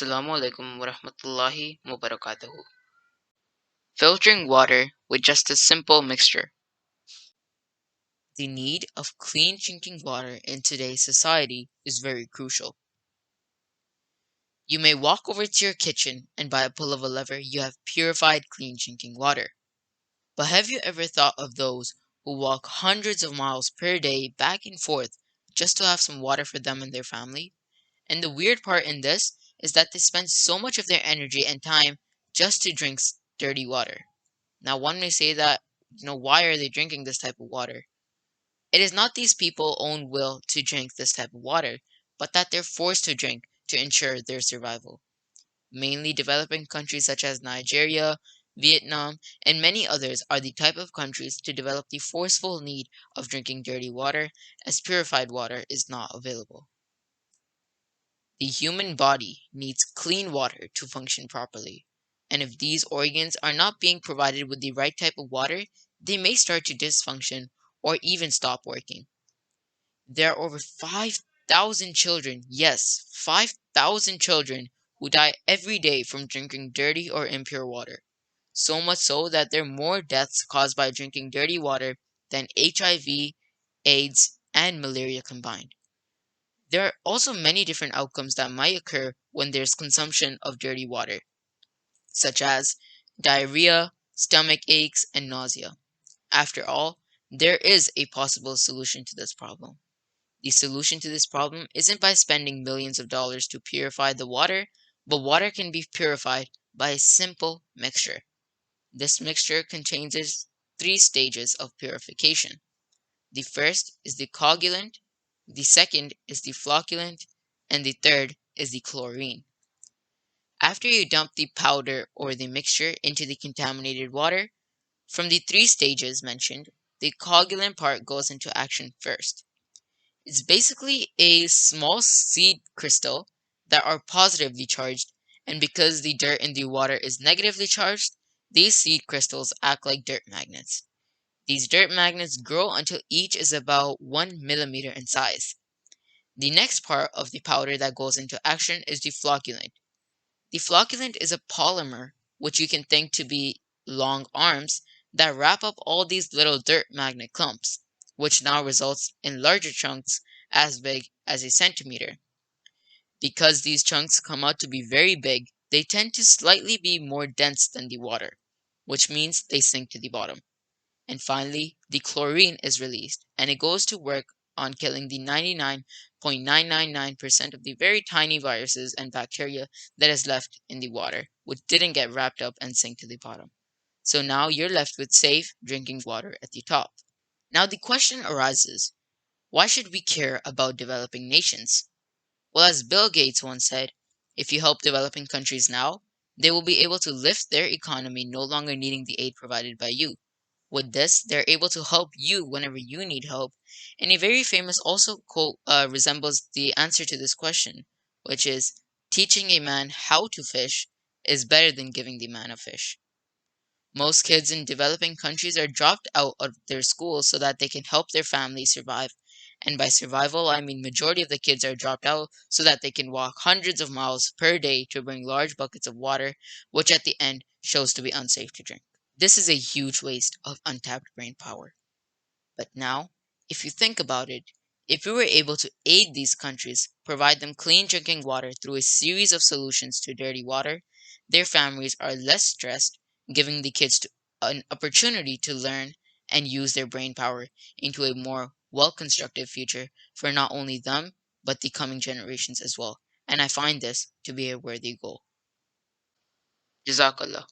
Assalamu alaikum wa rahmatullahi wa barakatuhu. Filtering water with just a simple mixture. The need of clean drinking water in today's society is very crucial. You may walk over to your kitchen and by a pull of a lever you have purified clean drinking water. But have you ever thought of those who walk hundreds of miles per day back and forth just to have some water for them and their family? And the weird part in this is that they spend so much of their energy and time just to drink dirty water. Now, one may say that, why are they drinking this type of water? It is not these people's own will to drink this type of water, but that they're forced to drink to ensure their survival. Mainly developing countries such as Nigeria, Vietnam, and many others are the type of countries to develop the forceful need of drinking dirty water as purified water is not available. The human body needs clean water to function properly, and if these organs are not being provided with the right type of water, they may start to dysfunction or even stop working. There are over 5,000 children, yes, 5,000 children who die every day from drinking dirty or impure water. So much so that there are more deaths caused by drinking dirty water than HIV, AIDS, and malaria combined. There are also many different outcomes that might occur when there's consumption of dirty water, such as diarrhea, stomach aches, and nausea. After all, there is a possible solution to this problem. The solution to this problem isn't by spending millions of dollars to purify the water, but water can be purified by a simple mixture. This mixture contains three stages of purification. The first is the coagulant, the second is the flocculant, and the third is the chlorine. After you dump the powder or the mixture into the contaminated water, from the three stages mentioned, the coagulant part goes into action first. It's basically a small seed crystal that are positively charged, and because the dirt in the water is negatively charged, these seed crystals act like dirt magnets. These dirt magnets grow until each is about 1 millimeter in size. The next part of the powder that goes into action is the flocculant. The flocculant is a polymer, which you can think to be long arms, that wrap up all these little dirt magnet clumps, which now results in larger chunks as big as a centimeter. Because these chunks come out to be very big, they tend to slightly be more dense than the water, which means they sink to the bottom. And finally, the chlorine is released, and it goes to work on killing the 99.999% of the very tiny viruses and bacteria that is left in the water, which didn't get wrapped up and sink to the bottom. So now you're left with safe drinking water at the top. Now the question arises, why should we care about developing nations? Well, as Bill Gates once said, if you help developing countries now, they will be able to lift their economy no longer needing the aid provided by you. With this, they're able to help you whenever you need help. And a very famous also quote resembles the answer to this question, which is, teaching a man how to fish is better than giving the man a fish. Most kids in developing countries are dropped out of their schools so that they can help their family survive. And by survival, I mean majority of the kids are dropped out so that they can walk hundreds of miles per day to bring large buckets of water, which at the end shows to be unsafe to drink. This is a huge waste of untapped brain power. But now, if you think about it, if we were able to aid these countries, provide them clean drinking water through a series of solutions to dirty water, their families are less stressed, giving the kids an opportunity to learn and use their brain power into a more well-constructed future for not only them, but the coming generations as well. And I find this to be a worthy goal. Jazakallah.